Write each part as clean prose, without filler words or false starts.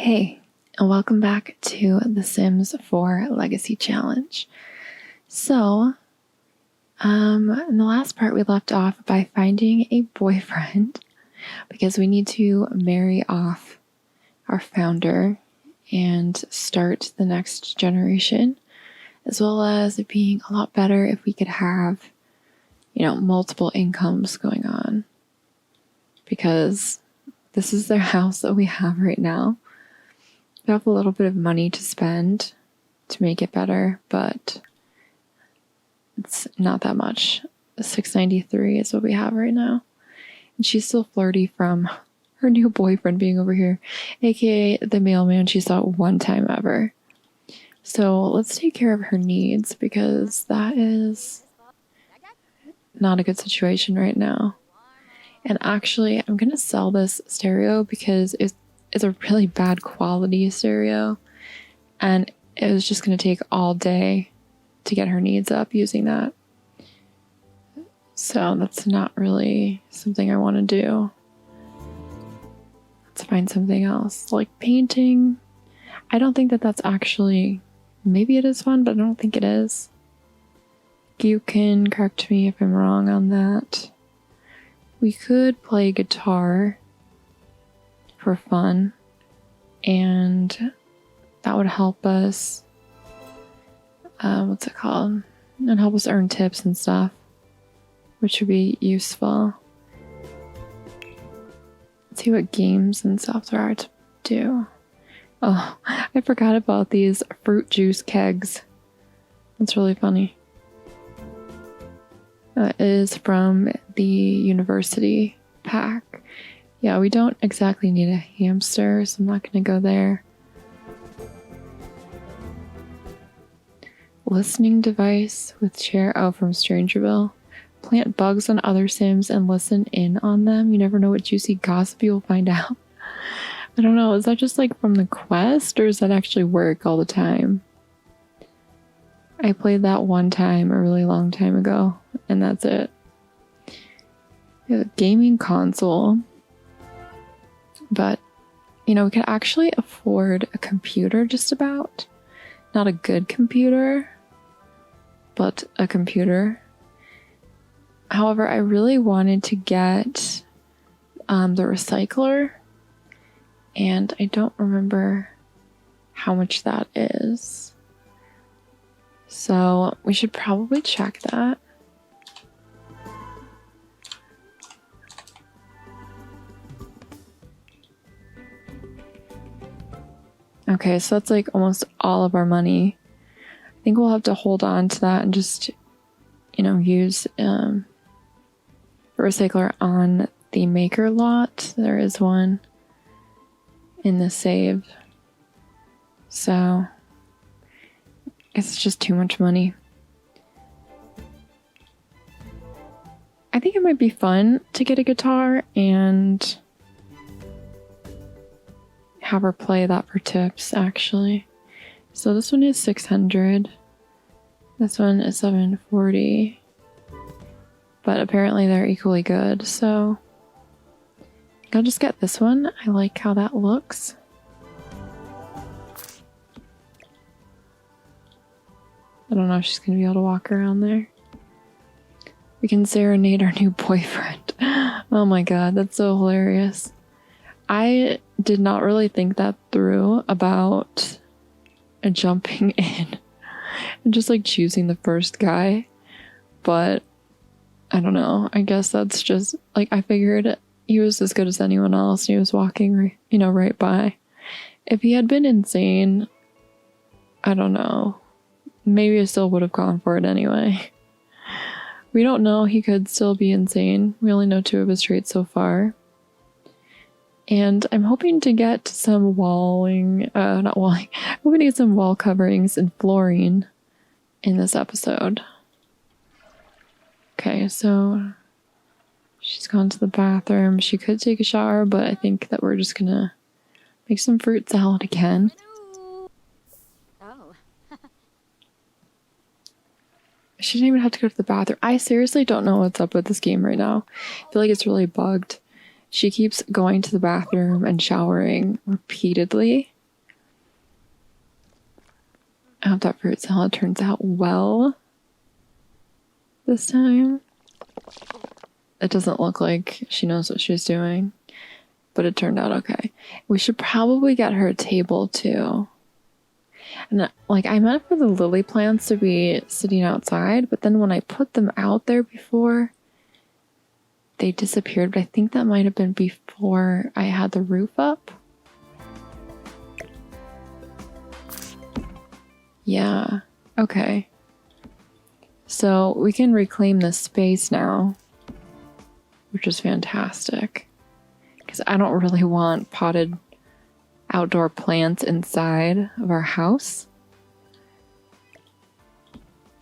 Hey, and welcome back to the Sims 4 Legacy Challenge. So, in the last part we left off by finding a boyfriend because we need to marry off our founder and start the next generation, as well as it being a lot better if we could have, multiple incomes going on, because this is their house that we have right now. We have a little bit of money to spend to make it better, but it's not that much. $693 is what we have right now. And she's still flirty from her new boyfriend being over here, aka the mailman she saw one time ever. So let's take care of her needs, because that is not a good situation right now. And actually, I'm going to sell this stereo because it's a really bad quality stereo, and it was just going to take all day to get her needs up using that. So that's not really something I want to do. Let's find something else, like painting. I don't think that that's actually, maybe it is fun, but I don't think it is. You can correct me if I'm wrong on that. We could play guitar for fun, and that would help us, what's it called? And help us earn tips and stuff, which would be useful. Let's see what games and software are to do. Oh, I forgot about these fruit juice kegs. That's really funny. That is from the university pack. Yeah, we don't exactly need a hamster, so I'm not going to go there. Listening device with chair. Oh, from Strangerville. Plant bugs on other Sims and listen in on them. You never know what juicy gossip you'll find out. I don't know, is that just like from the quest, or does that actually work all the time? I played that one time a really long time ago, and that's it. We have a gaming console. But, we could actually afford a computer just about. Not a good computer, but a computer. However, I really wanted to get the recycler, and I don't remember how much that is. So we should probably check that. Okay, so that's like almost all of our money. I think we'll have to hold on to that and just, use the recycler on the maker lot. There is one in the save. So it's just too much money. I think it might be fun to get a guitar and have her play that for tips, actually. So this one is 600. This one is 740. But apparently they're equally good, so I'll just get this one. I like how that looks. I don't know if she's gonna be able to walk around there. We can serenade our new boyfriend. Oh my god, that's so hilarious. I did not really think that through about jumping in and just like choosing the first guy, but I don't know. I guess that's just like, I figured he was as good as anyone else. He was walking, right by. If he had been insane, I don't know. Maybe I still would have gone for it anyway. We don't know. He could still be insane. We only know 2 of his traits so far. And I'm hoping to get some I'm hoping to get some wall coverings and flooring in this episode. Okay, so she's gone to the bathroom. She could take a shower, but I think that we're just gonna make some fruit salad again. She didn't even have to go to the bathroom. I seriously don't know what's up with this game right now. I feel like it's really bugged. She keeps going to the bathroom and showering repeatedly. hope that fruit salad turns out well this time. It doesn't look like she knows what she's doing, but it turned out okay. We should probably get her a table too. And like, I meant for the lily plants to be sitting outside, but then when I put them out there before, they disappeared. But I think that might have been before I had the roof up. Yeah, okay. So we can reclaim this space now, which is fantastic. Because I don't really want potted outdoor plants inside of our house.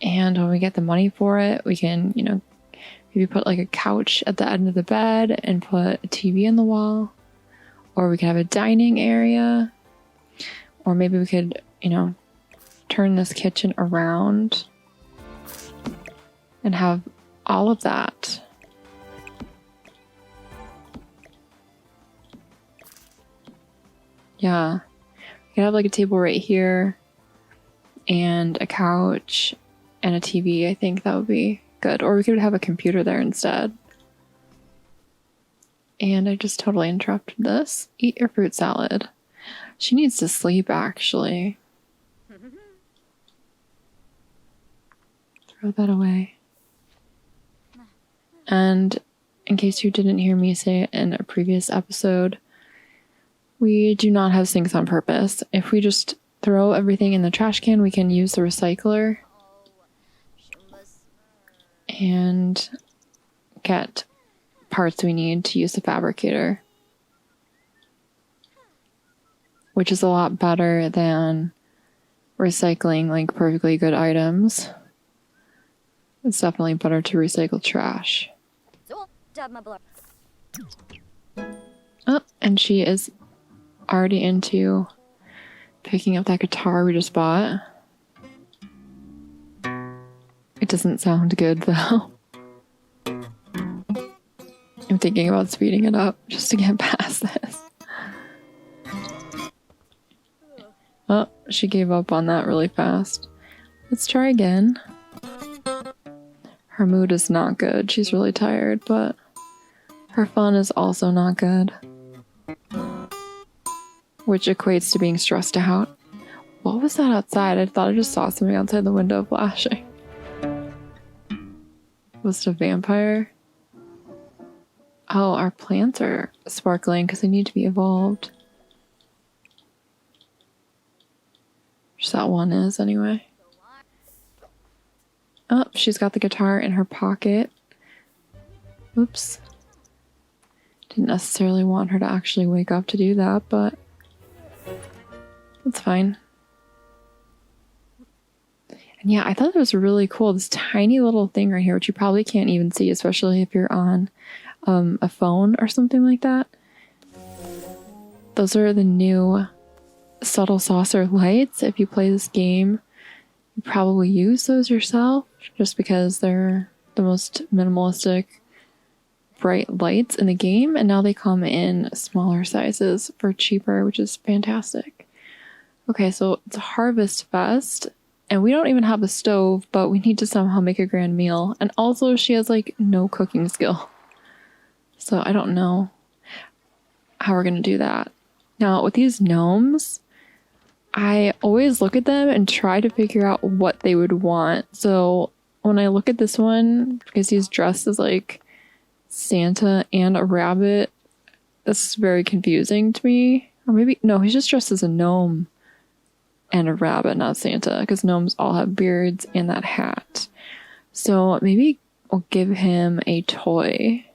And when we get the money for it, we can, you know, maybe put like a couch at the end of the bed and put a TV on the wall. Or we could have a dining area. Or maybe we could, you know, turn this kitchen around and have all of that. Yeah. We could have like a table right here and a couch and a TV. I think that would be good. Or we could have a computer there instead. And I just totally interrupted this. Eat your fruit salad. She needs to sleep, actually. Throw that away. And in case you didn't hear me say it in a previous episode, we do not have sinks on purpose. If we just throw everything in the trash can, we can use the recycler and get parts we need to use the fabricator, which is a lot better than recycling like perfectly good items. It's definitely better to recycle trash. Oh, and she is already into picking up that guitar we just bought. It doesn't sound good though. I'm thinking about speeding it up just to get past this. Oh, she gave up on that really fast. Let's try again. Her mood is not good. She's really tired, but her fun is also not good. Which equates to being stressed out. What was that outside? I thought I just saw something outside the window flashing. Was it a vampire? Oh, our plants are sparkling because they need to be evolved. Which that one is, anyway. Oh, she's got the guitar in her pocket. Oops. Didn't necessarily want her to actually wake up to do that, but that's fine. And yeah, I thought it was really cool. This tiny little thing right here, which you probably can't even see, especially if you're on a phone or something like that. Those are the new subtle saucer lights. If you play this game, you probably use those yourself just because they're the most minimalistic bright lights in the game, and now they come in smaller sizes for cheaper, which is fantastic. Okay, so it's a harvest fest, and we don't even have a stove, but we need to somehow make a grand meal. And also she has like no cooking skill, so I don't know how we're gonna do that. Now with these gnomes, I always look at them and try to figure out what they would want. So when I look at this one, because he's dressed as like Santa and a rabbit, that's very confusing to me. Or maybe, no, he's just dressed as a gnome and a rabbit, not Santa, because gnomes all have beards and that hat. So maybe we'll give him a toy.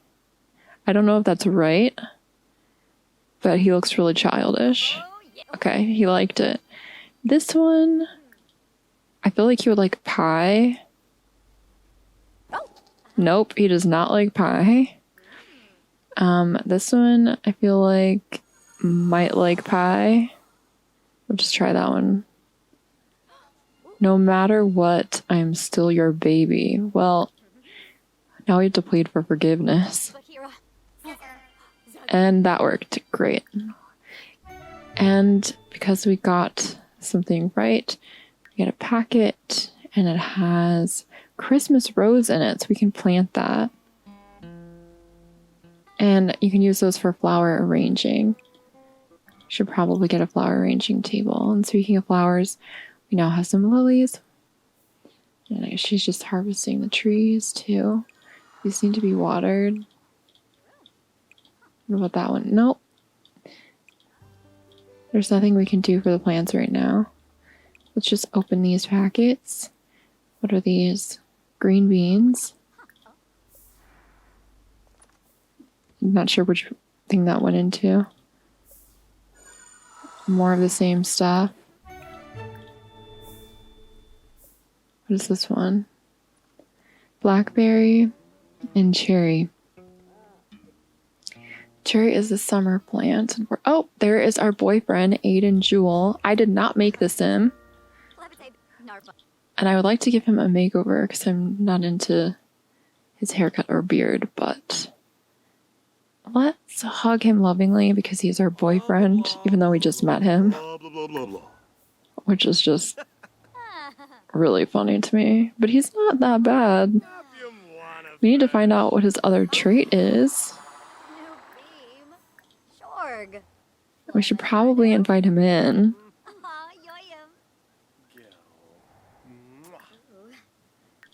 I don't know if that's right, but he looks really childish. Okay, he liked it. This one, I feel like he would like pie. Nope, he does not like pie. This one, I feel like might like pie. We'll just try that one. No matter what, I'm still your baby. Well, now we have to plead for forgiveness. And that worked great. And because we got something right, we We get a packet, and it has Christmas rose in it, so we can plant that. And you can use those for flower arranging. Should probably get a flower arranging table. And speaking of flowers, we now have some lilies. And she's just harvesting the trees too. These need to be watered. What about that one? Nope. There's nothing we can do for the plants right now. Let's just open these packets. What are these? Green beans. I'm not sure which thing that went into. More of the same stuff. What is this one? Blackberry and cherry. Cherry is the summer plant. Oh, there is our boyfriend, Aiden Jewel. I did not make the sim. And I would like to give him a makeover because I'm not into his haircut or beard, but let's hug him lovingly because he's our boyfriend, even though we just met him. Which is just really funny to me. But he's not that bad. We need to find out what his other trait is. We should probably invite him in.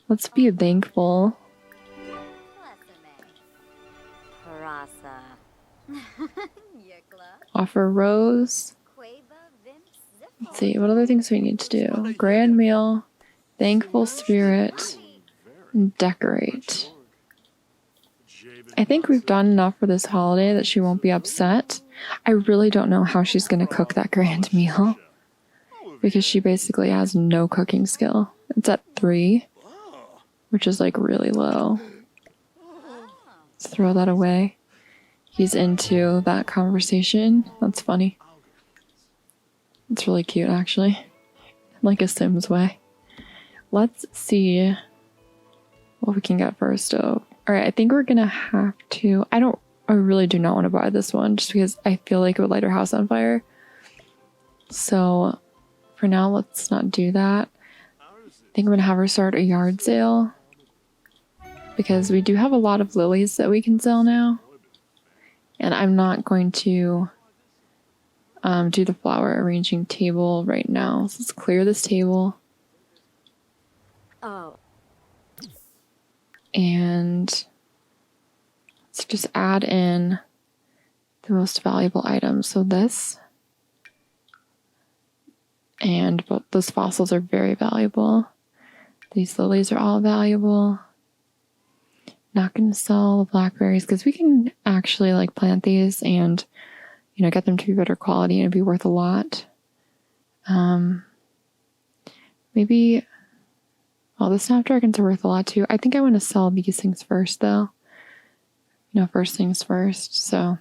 Let's be thankful. Offer rose. Let's see, what other things we need to do? Grand meal, thankful spirit, and decorate. I think we've done enough for this holiday that she won't be upset. I really don't know how she's going to cook that grand meal because she basically has no cooking skill. It's at 3, which is like really low. Let's throw that away. He's into that conversation. That's funny. It's really cute, actually. Like a Sims way. Let's see what we can get for a stove. Alright, I think we're gonna have to... I really do not want to buy this one just because I feel like it would light our house on fire. So, for now, let's not do that. I think I'm gonna have her start a yard sale because we do have a lot of lilies that we can sell now. And I'm not going to do the flower arranging table right now. So let's clear this table. Oh. And let's just add in the most valuable items. So this. And both those fossils are very valuable. These lilies are all valuable. Not going to sell the blackberries because we can actually like plant these and, you know, get them to be better quality and it'd be worth a lot. Maybe, well, the snapdragons are worth a lot too. I think I want to sell these things first though. You know, first things first. So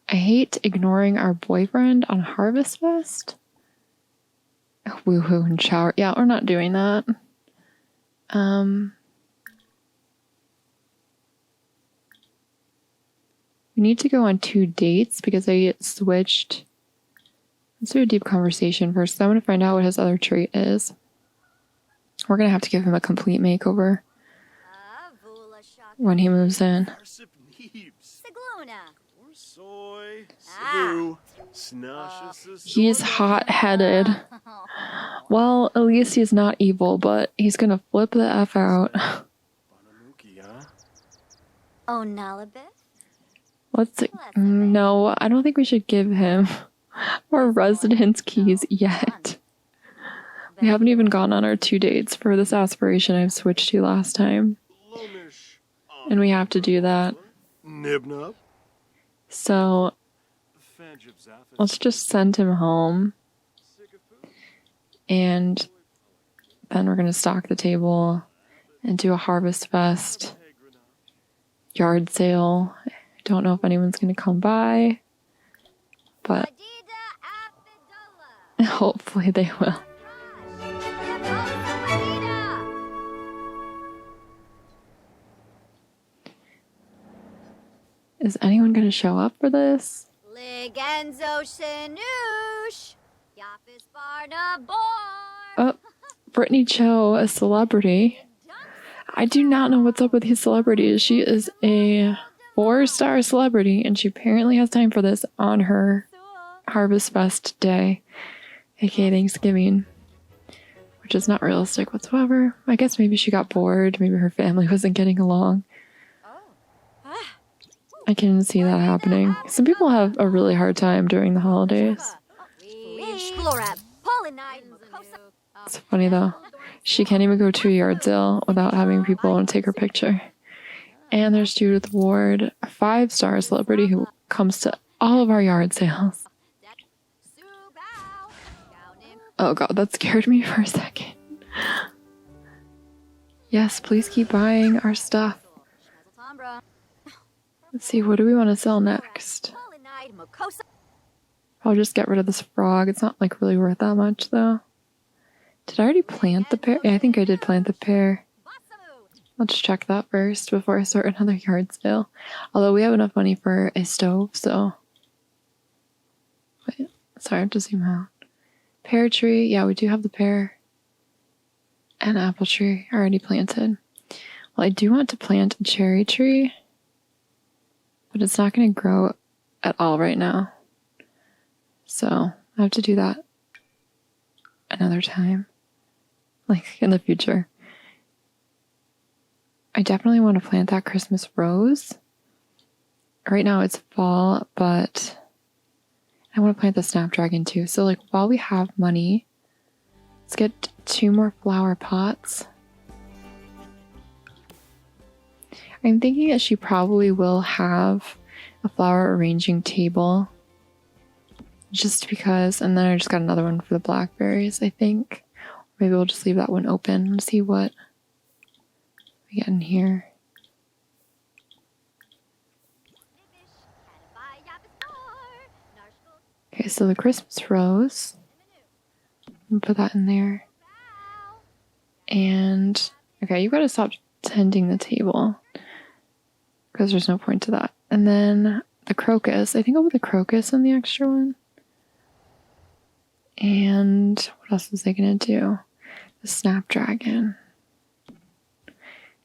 I hate ignoring our boyfriend on Harvest Fest. Woohoo and shower. Yeah, we're not doing that. We need to go on 2 dates because I switched. Let's do a deep conversation first. I want to find out what his other trait is. We're going to have to give him a complete makeover when he moves in. He's hot-headed. Well, at least he's not evil, but he's going to flip the F out. Oh, Nalabith? No, I don't think we should give him our residence keys yet. We haven't even gone on our 2 dates for this aspiration I've switched to last time. And we have to do that. So, let's just send him home. And then we're going to stock the table and do a Harvest Fest yard sale. Don't know if anyone's going to come by, but hopefully they will. Is anyone going to show up for this? Oh, Brittany Cho, a celebrity. I do not know what's up with these celebrities. She is a 4-star celebrity, and she apparently has time for this on her Harvest Fest day, aka Thanksgiving, which is not realistic whatsoever. I guess maybe she got bored. Maybe her family wasn't getting along. I can see that happening. Some people have a really hard time during the holidays. It's funny though. She can't even go to a yard sale without having people take her picture. And there's Judith Ward, a 5-star celebrity who comes to all of our yard sales. Oh god, that scared me for a second. Yes, please keep buying our stuff. Let's see, what do we want to sell next? I'll just get rid of this frog. It's not like really worth that much though. Did I already plant the pear? Yeah, I think I did plant the pear. Let's check that first before I start another yard sale. Although we have enough money for a stove, so... Wait, sorry, I have to zoom out. Pear tree. Yeah, we do have the pear. And apple tree already planted. Well, I do want to plant a cherry tree. But it's not going to grow at all right now. So I have to do that another time. Like in the future. I definitely want to plant that Christmas rose. Right now it's fall, but I want to plant the snapdragon too. So like while we have money, let's get 2 more flower pots. I'm thinking that she probably will have a flower arranging table. Just because, and then I just got another one for the blackberries, I think. Maybe we'll just leave that one open and see what we get in here. Okay, so the Christmas rose. I'll put that in there. And, okay, you gotta stop tending the table. Because there's no point to that. And then the crocus. I think I'll put the crocus in the extra one. And what else was I going to do? The snapdragon.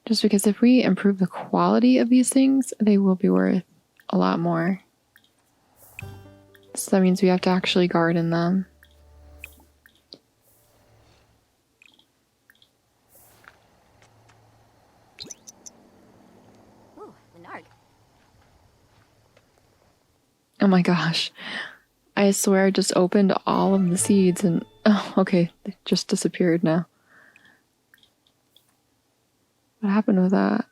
Just because if we improve the quality of these things, they will be worth a lot more. So that means we have to actually garden them. Oh my gosh. I swear I just opened all of the seeds and... Oh, okay. They just disappeared now. What happened with that?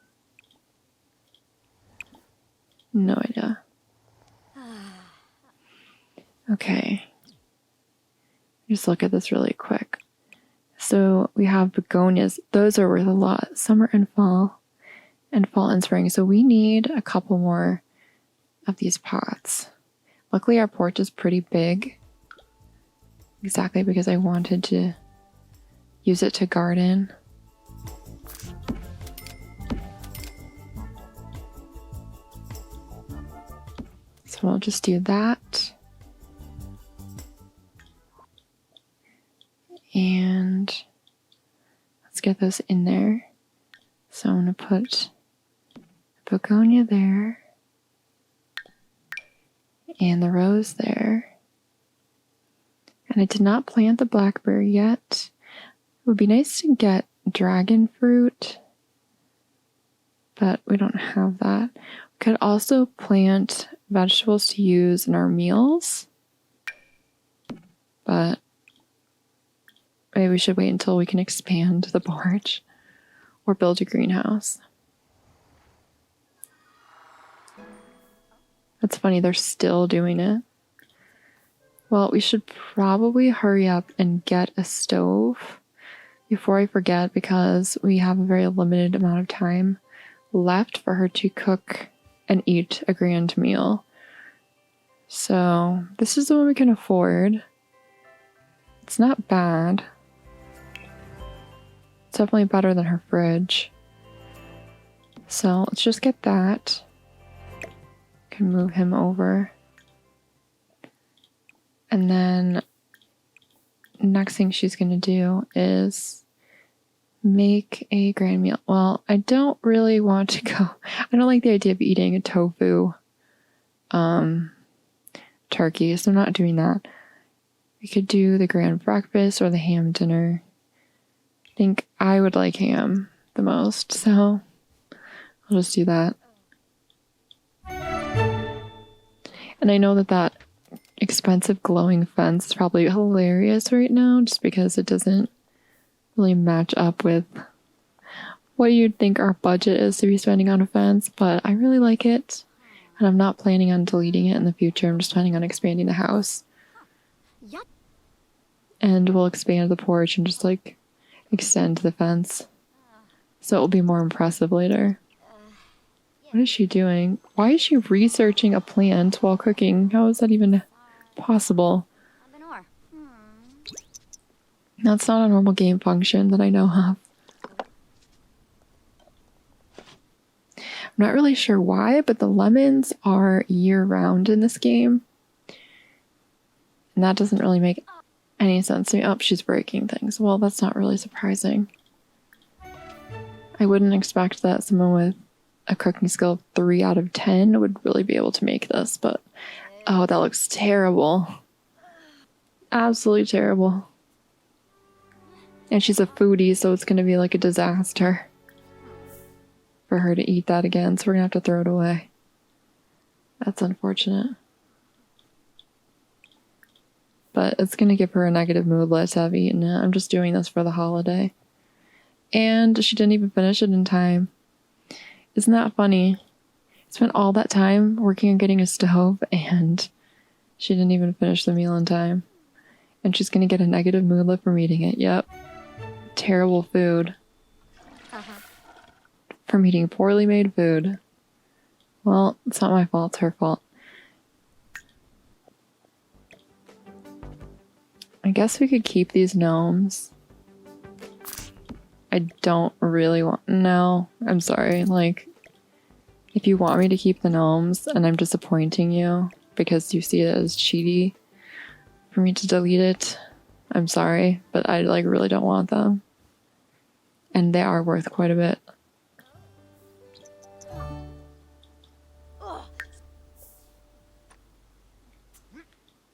No idea. Okay. Just look at this really quick. So we have begonias. Those are worth a lot. Summer and fall. And fall and spring. So we need a couple more of these pots. Luckily, our porch is pretty big. Exactly because I wanted to use it to garden. So we'll just do that. And let's get those in there. So I'm going to put the begonia there. And the rose there. And I did not plant the blackberry yet. It would be nice to get dragon fruit, but we don't have that. We could also plant vegetables to use in our meals, but maybe we should wait until we can expand the porch or build a greenhouse. That's funny, they're still doing it. Well, we should probably hurry up and get a stove before I forget because we have a very limited amount of time left for her to cook and eat a grand meal. So this is the one we can afford. It's not bad. It's definitely better than her fridge. So let's just get that. Can move him over. And then next thing she's going to do is make a grand meal. Well, I don't really want to go. I don't like the idea of eating a tofu turkey, so I'm not doing that. We could do the grand breakfast or the ham dinner. I think I would like ham the most, so I'll just do that. And I know that expensive glowing fence is probably hilarious right now just because it doesn't really match up with what you'd think our budget is to be spending on a fence, but I really like it, and I'm not planning on deleting it in the future. I'm just planning on expanding the house. And we'll expand the porch and just like extend the fence so it will be more impressive later. What is she doing? Why is she researching a plant while cooking? How is that even possible? That's not a normal game function that I know of. I'm not really sure why, but the lemons are year-round in this game. And that doesn't really make any sense to me. Oh, she's breaking things. Well, that's not really surprising. I wouldn't expect that someone with a cooking skill of 3 out of 10 would really be able to make this, but oh, that looks terrible. Absolutely terrible. And she's a foodie, so it's going to be like a disaster for her to eat that again, so we're going to have to throw it away. That's unfortunate. But it's going to give her a negative moodlet to have eaten it. I'm just doing this for the holiday. And she didn't even finish it in time. Isn't that funny? Spent all that time working on getting a stove, and she didn't even finish the meal in time. And she's going to get a negative moodlet from eating it. Yep. Terrible food. From eating poorly made food. Well, it's not my fault, it's her fault. I guess we could keep these gnomes. I don't really want... No, I'm sorry. Like, if you want me to keep the gnomes and I'm disappointing you because you see it as cheaty for me to delete it, I'm sorry, but I like really don't want them. And they are worth quite a bit.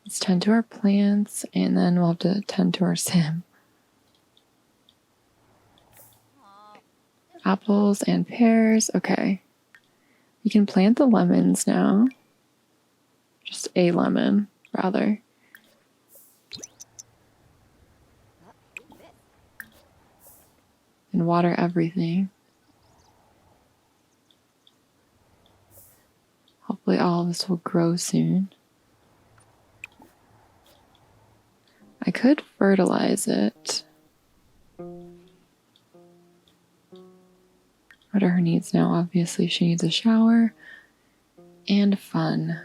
Let's tend to our plants, and then we'll have to tend to our sim. Apples and pears. Okay. We can plant the lemons now. Just a lemon, rather. And water everything. Hopefully all of this will grow soon. I could fertilize it. What are her needs now? Obviously, she needs a shower and fun.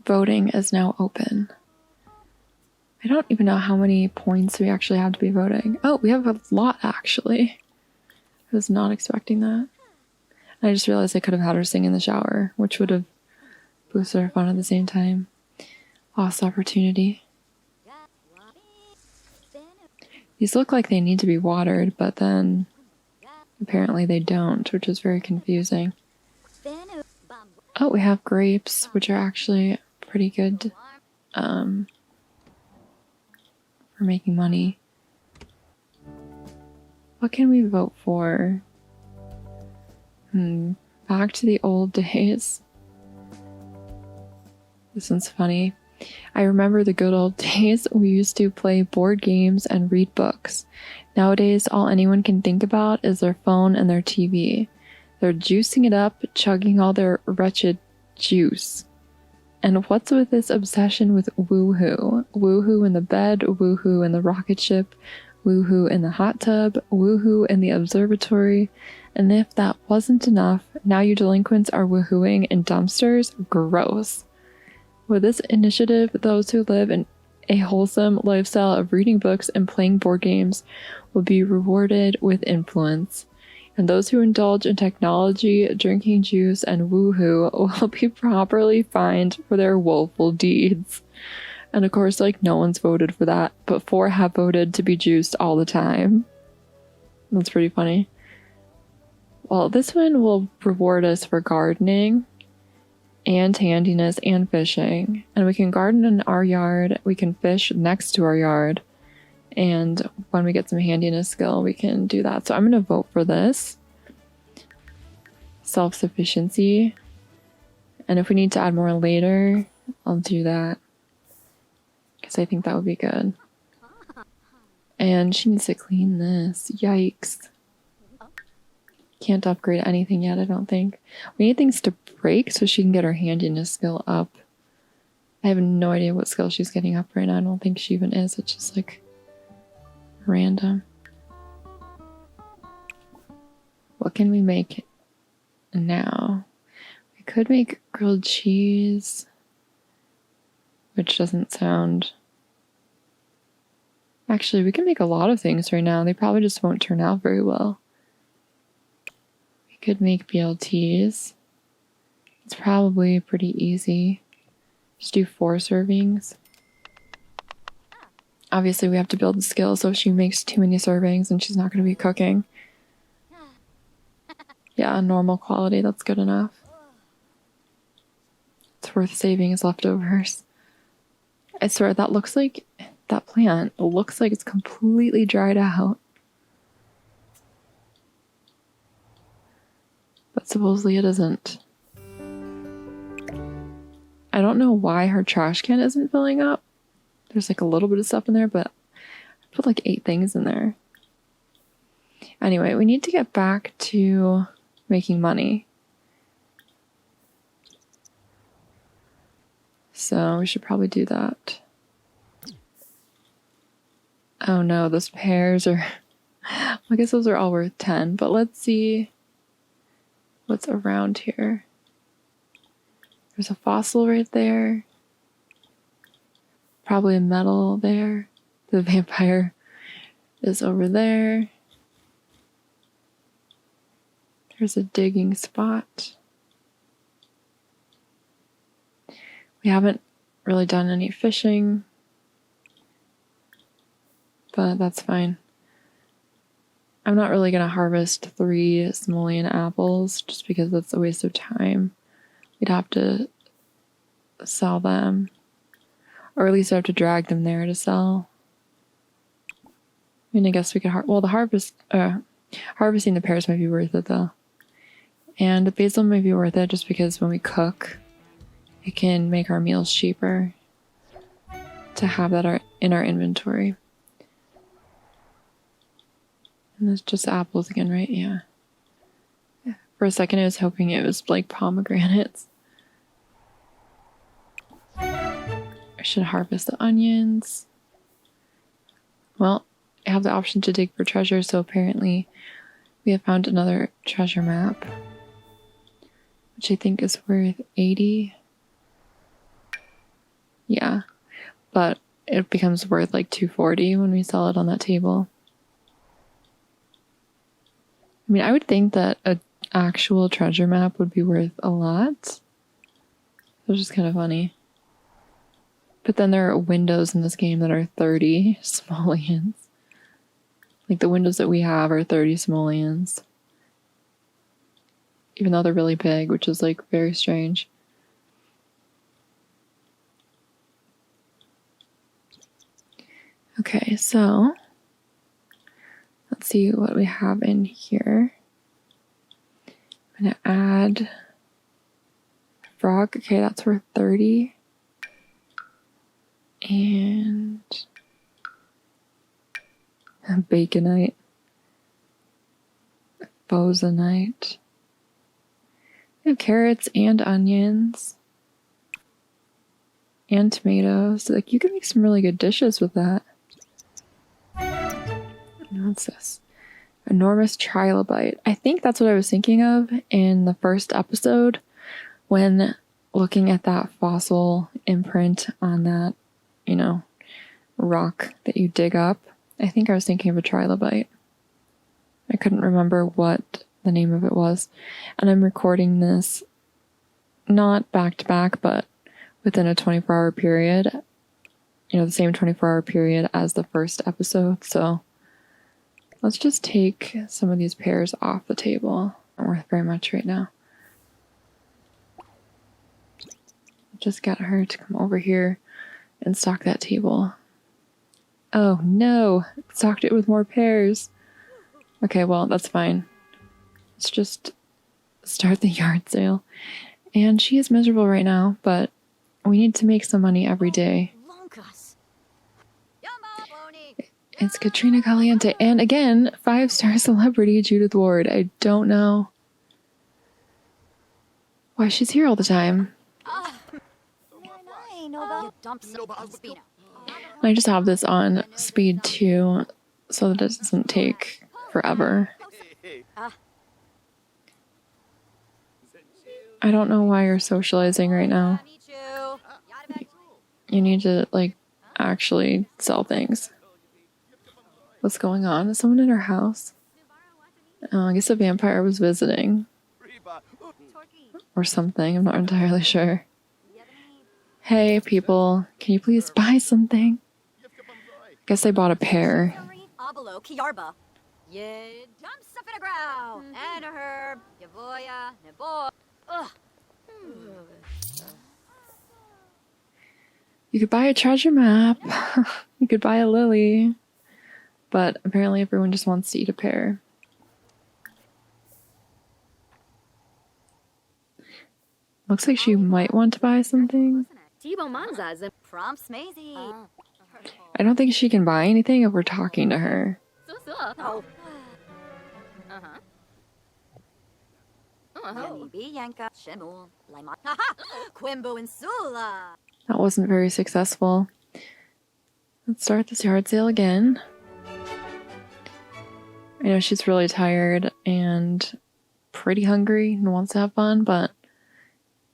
Voting is now open. I don't even know how many points we actually have to be voting. Oh, we have a lot, actually. I was not expecting that. I just realized I could have had her sing in the shower, which would have boosted her fun at the same time. Lost opportunity. These look like they need to be watered, but then apparently they don't, which is very confusing. Oh, we have grapes, which are actually pretty good for making money. What can we vote for? Back to the old days. This one's funny. I remember the good old days. We used to play board games and read books. Nowadays, all anyone can think about is their phone and their TV. They're juicing it up, chugging all their wretched juice. And what's with this obsession with woohoo? Woohoo in the bed, woohoo in the rocket ship, woohoo in the hot tub, woohoo in the observatory. And if that wasn't enough, now you delinquents are woohooing in dumpsters? Gross. With this initiative, those who live in a wholesome lifestyle of reading books and playing board games will be rewarded with influence. And those who indulge in technology, drinking juice, and woohoo will be properly fined for their woeful deeds. And of course, like, no one's voted for that, but 4 have voted to be juiced all the time. That's pretty funny. Well, this one will reward us for gardening and handiness and fishing. And we can garden in our yard, we can fish next to our yard, and when we get some handiness skill, we can do that. So I'm going to vote for this. Self-sufficiency. And if we need to add more later, I'll do that, because I think that would be good. And she needs to clean this. Yikes. Can't upgrade anything yet, I don't think. We need things to break so she can get her handiness skill up. I have no idea what skill she's getting up right now. I don't think she even is. It's just like random. What can we make now? We could make grilled cheese, which doesn't sound... Actually, we can make a lot of things right now. They probably just won't turn out very well. We could make BLTs. It's probably pretty easy. Just do 4 servings. Obviously, we have to build the skill, so if she makes too many servings, then she's not going to be cooking. Yeah, normal quality, that's good enough. It's worth saving as leftovers. I swear, that looks like... That plant looks like it's completely dried out. But supposedly it isn't. I don't know why her trash can isn't filling up. There's like a little bit of stuff in there, but I put like 8 things in there. Anyway, we need to get back to making money. So we should probably do that. Oh no, those pears are... I guess those are all worth 10, but let's see what's around here. There's a fossil right there. Probably a metal there. The vampire is over there. There's a digging spot. We haven't really done any fishing, but that's fine. I'm not really going to harvest 3 simoleon apples just because that's a waste of time. We'd have to sell them, or at least I have to drag them there to sell. I mean, I guess we could harvesting the pears might be worth it though. And the basil might be worth it just because when we cook, it can make our meals cheaper to have that in our inventory. And it's just apples again, right? Yeah. For a second, I was hoping it was like pomegranates. I should harvest the onions. Well, I have the option to dig for treasure, so apparently we have found another treasure map, which I think is worth 80. Yeah, but it becomes worth like 240 when we sell it on that table. I mean, I would think that an actual treasure map would be worth a lot. It's just kind of funny. But then there are windows in this game that are 30 simoleons. Like the windows that we have are 30 simoleons. Even though they're really big, which is like very strange. Okay, so let's see what we have in here. I'm gonna add frog. Okay, that's worth 30. And baconite. Bozonite. We have carrots and onions. And tomatoes. Like, you can make some really good dishes with that. What's this? Enormous trilobite. I think that's what I was thinking of in the first episode when looking at that fossil imprint on that, rock that you dig up. I think I was thinking of a trilobite. I couldn't remember what the name of it was. And I'm recording this not back to back, but within a 24-hour period. the same 24-hour period as the first episode. So let's just take some of these pears off the table. Not worth very much right now. Just got her to come over here and stock that table. Oh no, stocked it with more pears. Okay, well, that's fine. Let's just start the yard sale. And she is miserable right now, but we need to make some money every day. It's Katrina Caliente. And again, 5-star celebrity Judith Ward. I don't know why she's here all the time. I just have this on speed 2 so that it doesn't take forever. I don't know why you're socializing right now. You need to, actually sell things. What's going on? Is someone in our house? Oh, I guess a vampire was visiting. Or something, I'm not entirely sure. Hey, people, can you please buy something? Guess they bought a pear. You could buy a treasure map. You could buy a lily. But apparently everyone just wants to eat a pear. Looks like she might want to buy something. I don't think she can buy anything if we're talking to her. That wasn't very successful. Let's start this yard sale again. I know she's really tired and pretty hungry and wants to have fun, but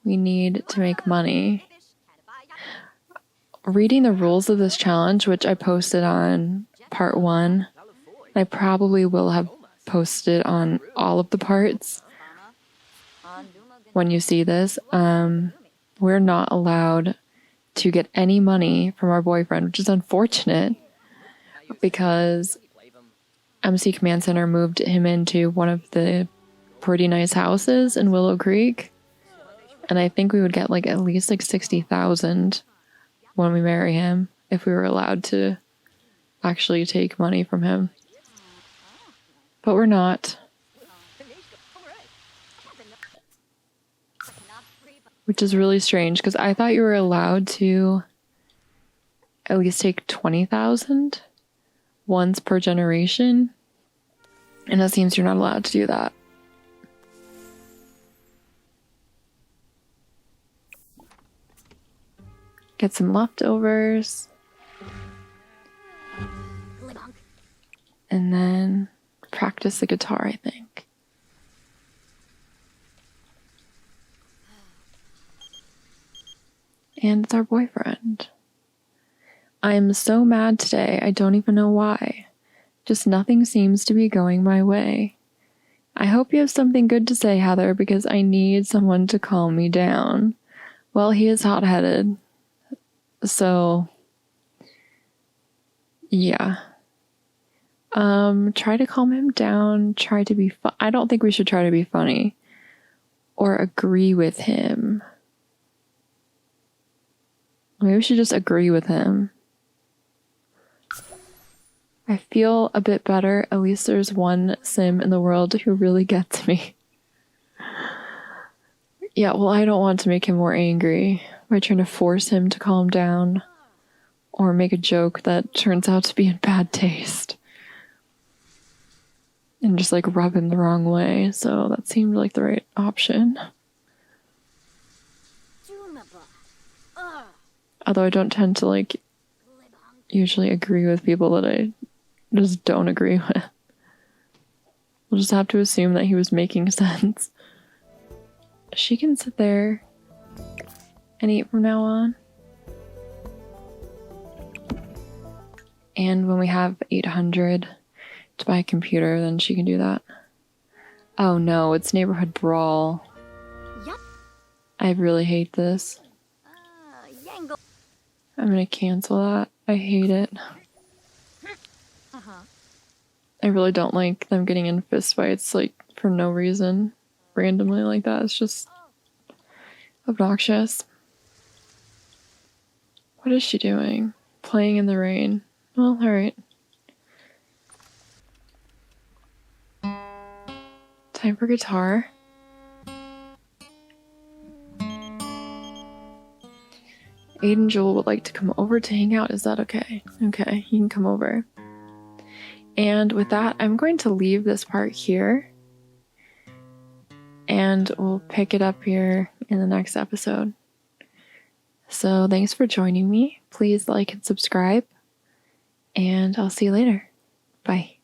we need to make money. Reading the rules of this challenge, which I posted on part 1, I probably will have posted on all of the parts when you see this. We're not allowed to get any money from our boyfriend, which is unfortunate because MC Command Center moved him into one of the pretty nice houses in Willow Creek. And I think we would get at least $60,000 when we marry him if we were allowed to actually take money from him. But we're not. Which is really strange because I thought you were allowed to at least take 20,000 once per generation. And it seems you're not allowed to do that. Get some leftovers. And then practice the guitar, I think. And it's our boyfriend. I'm so mad today. I don't even know why. Just nothing seems to be going my way. I hope you have something good to say, Heather, because I need someone to calm me down. Well, he is hot-headed. So, yeah. Try to calm him down. Try to be I don't think we should try to be funny. Or agree with him. Maybe we should just agree with him. I feel a bit better. At least there's one sim in the world who really gets me. Yeah, well, I don't want to make him more angry by trying to force him to calm down or make a joke that turns out to be in bad taste and just rub him the wrong way. So that seemed like the right option. Although I don't tend to usually agree with people that I just don't agree with. We'll just have to assume that he was making sense. She can sit there and eat from now on. And when we have 800 to buy a computer, then she can do that. Oh no, it's Neighborhood Brawl. Yep. I really hate this. I'm gonna cancel that. I hate it. I really don't like them getting in fist fights, like, for no reason. Randomly like that. It's just obnoxious. What is she doing? Playing in the rain. Well, alright. Time for guitar. Aiden Jewel would like to come over to hang out. Is that okay? Okay, you can come over. And with that, I'm going to leave this part here. And we'll pick it up here in the next episode. So thanks for joining me. Please like and subscribe. And I'll see you later. Bye.